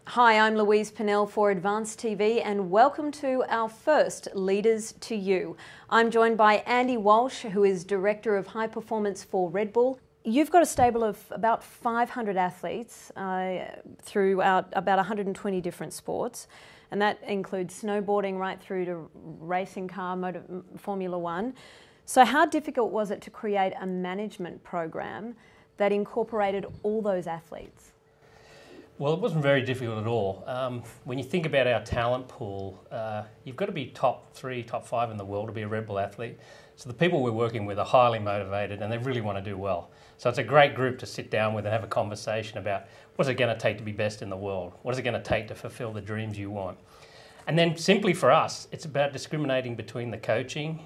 Hi, I'm Louise Pennell for Advance TV and welcome to our first Leaders to You. I'm joined by Andy Walsh, who is Director of High Performance for Red Bull. You've got a stable of about 500 athletes throughout about 120 different sports, and that includes snowboarding right through to racing car, Formula One. So how difficult was it to create a management program that incorporated all those athletes? Well, it wasn't very difficult at all. When you think about our talent pool, you've got to be top 3, top 5 in the world to be a Red Bull athlete. So the people we're working with are highly motivated and they really want to do well. So it's a great group to sit down with and have a conversation about what's it going to take to be best in the world? What is it going to take to fulfill the dreams you want? And then simply for us, it's about discriminating between the coaching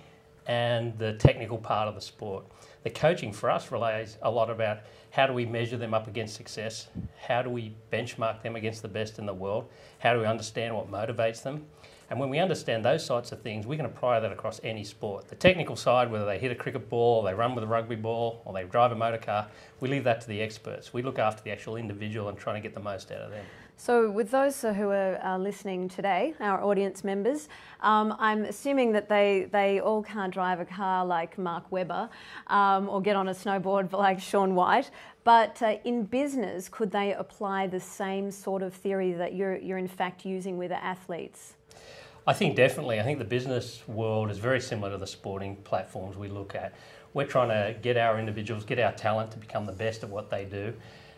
and the technical part of the sport. The coaching for us relays a lot about how do we measure them up against success, how do we benchmark them against the best in the world, how do we understand what motivates them. And when we understand those sorts of things, we can apply that across any sport. The technical side, whether they hit a cricket ball, or they run with a rugby ball, or they drive a motor car, we leave that to the experts. We look after the actual individual and trying to get the most out of them. So with those who are listening today, our audience members, I'm assuming that they all can't drive a car like Mark Webber or get on a snowboard like Shaun White, but in business, could they apply the same sort of theory that you're in fact using with the athletes? I think definitely. I think the business world is very similar to the sporting platforms we look at. We're trying to get our individuals, get our talent to become the best at what they do.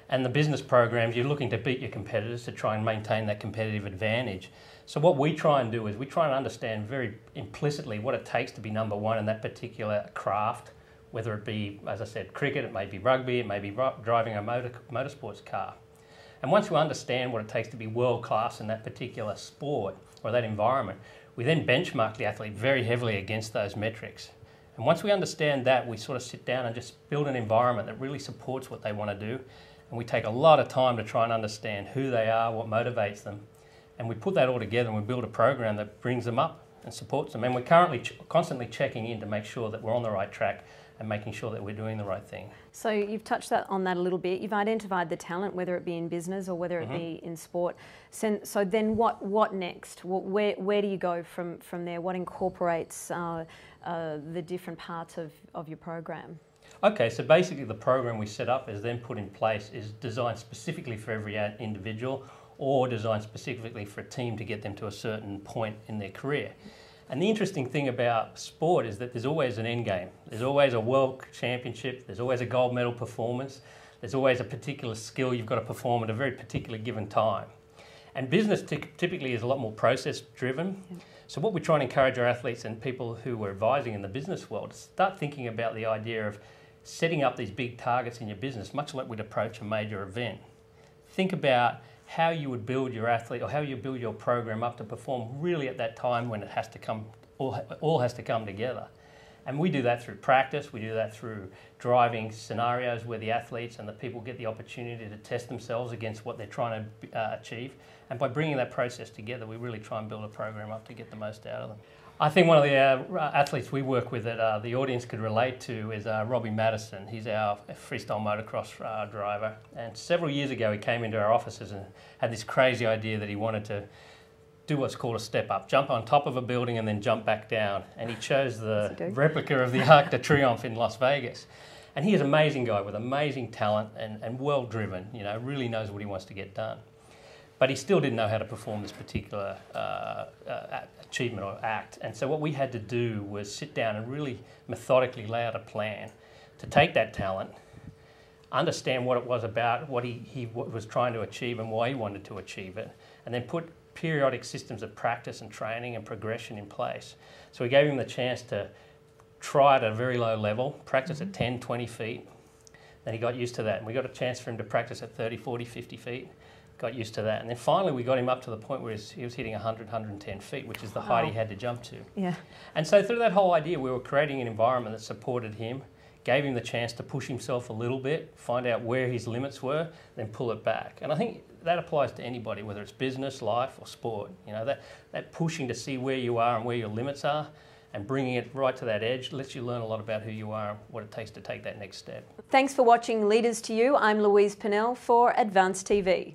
And the business programs, you're looking to beat your competitors to try and maintain that competitive advantage. So what we try and do is we try and understand very implicitly what it takes to be number one in that particular craft, whether it be, as I said, cricket, it may be rugby, it may be driving a motorsports car. And once we understand what it takes to be world class in that particular sport or that environment, we then benchmark the athlete very heavily against those metrics. And once we understand that, we sort of sit down and just build an environment that really supports what they want to do. And we take a lot of time to try and understand who they are, what motivates them. And we put that all together and we build a program that brings them up and supports them. And we're currently constantly checking in to make sure that we're on the right track and making sure that we're doing the right thing. So you've touched on that a little bit. You've identified the talent, whether it be in business or whether it be in sport. So then what next? Where do you go from there? What incorporates the different parts of your program? Okay, so basically the program we set up is then put in place is designed specifically for every individual or designed specifically for a team to get them to a certain point in their career. And the interesting thing about sport is that there's always an end game. There's always a world championship, there's always a gold medal performance, there's always a particular skill you've got to perform at a very particular given time. And business typically is a lot more process driven. Yeah. So what we try and encourage our athletes and people who we're advising in the business world to start thinking about the idea of setting up these big targets in your business, much like we'd approach a major event. Think about how you would build your athlete or how you build your program up to perform really at that time when it has to come, all has to come together. And we do that through practice, we do that through driving scenarios where the athletes and the people get the opportunity to test themselves against what they're trying to achieve. And by bringing that process together, we really try and build a program up to get the most out of them. I think one of the athletes we work with that the audience could relate to is Robbie Madison. He's our freestyle motocross driver. And several years ago, he came into our offices and had this crazy idea that he wanted to do what's called a step up, jump on top of a building and then jump back down. And he chose the replica of the Arc de Triomphe in Las Vegas. And he is an amazing guy with amazing talent and well driven, you know, really knows what he wants to get done. But he still didn't know how to perform this particular achievement or act. And so what we had to do was sit down and really methodically lay out a plan to take that talent, understand what it was about, what he was trying to achieve and why he wanted to achieve it, and then put periodic systems of practice and training and progression in place. So we gave him the chance to try at a very low level, practice at 10, 20 feet. Then he got used to that. And we got a chance for him to practice at 30, 40, 50 feet. Got used to that. And then finally we got him up to the point where he was hitting 100, 110 feet, which is the height he had to jump to. Yeah. And so through that whole idea, we were creating an environment that supported him, gave him the chance to push himself a little bit, find out where his limits were, then pull it back. And I think that applies to anybody, whether it's business, life, or sport. You know, that pushing to see where you are and where your limits are, and bringing it right to that edge lets you learn a lot about who you are and what it takes to take that next step. Thanks for watching Leaders to You. I'm Louise Pennell for Advance TV.